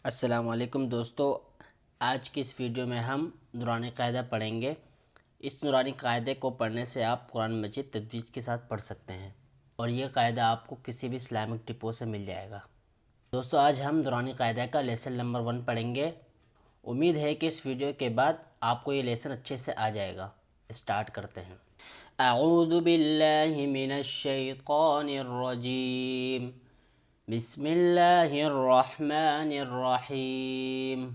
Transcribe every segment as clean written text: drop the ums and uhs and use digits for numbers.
السلام علیکم دوستو، آج کی اس ویڈیو میں ہم نورانی قاعدہ پڑھیں گے۔ اس نورانی قاعدے کو پڑھنے سے آپ قرآن مجید تجوید کے ساتھ پڑھ سکتے ہیں، اور یہ قاعدہ آپ کو کسی بھی اسلامک ڈپو سے مل جائے گا۔ دوستو آج ہم نورانی قاعدہ کا لیسن نمبر 1 پڑھیں گے۔ امید ہے کہ اس ویڈیو کے بعد آپ کو یہ لیسن اچھے سے آ جائے گا۔ اسٹارٹ کرتے ہیں۔ اعوذ باللہ من الشیطان الرجیم، بسم اللہ الرحمن الرحیم۔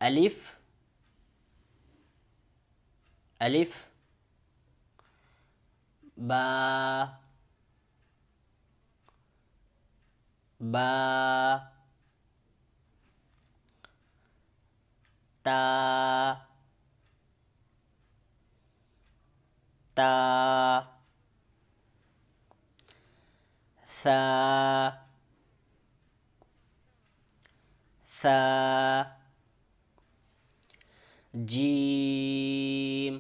الف الف با با تا تا ثا ثا جیم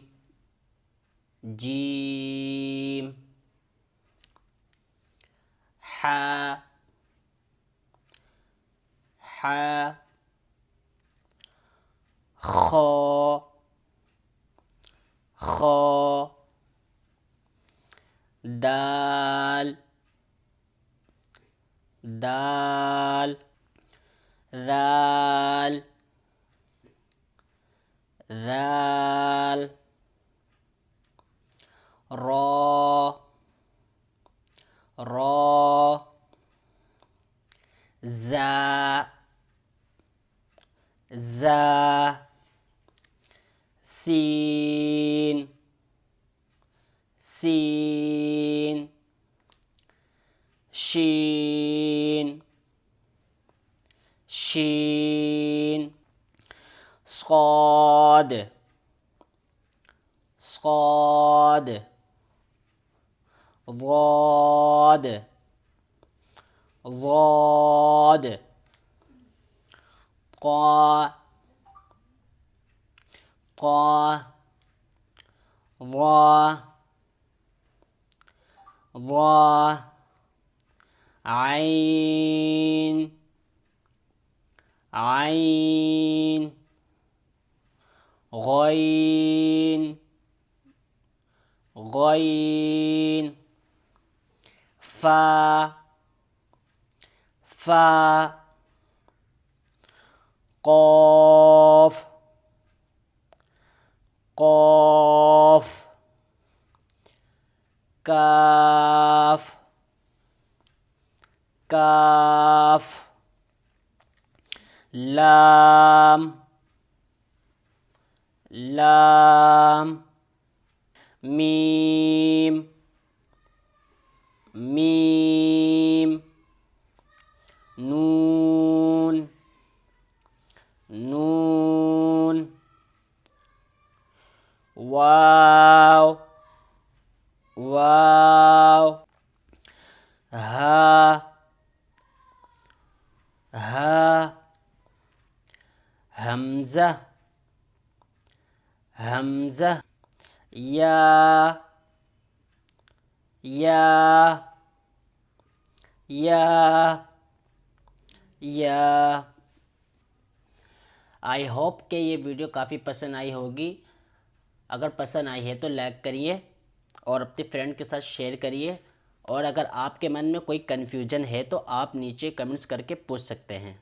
جیم حا حا خا خا دال دال ذال ذال را را زا زا سین سین شین شین صاد صاد ضاد ضاد قا قا ضا ضا عین عین غین غین فا فا قاف قاف کاف کاف لام لام میم میم نون نون واو واو ہا ہا حمزہ حمزہ یا یا یا یا آئی ہوپ کہ یہ ویڈیو کافی پسند آئی ہوگی۔ اگر پسند آئی ہے تو لائک کریے اور اپنے فرینڈ کے ساتھ شیئر کریے، اور اگر آپ کے من میں کوئی کنفیوژن ہے تو آپ نیچے کمنٹس کر کے پوچھ سکتے ہیں۔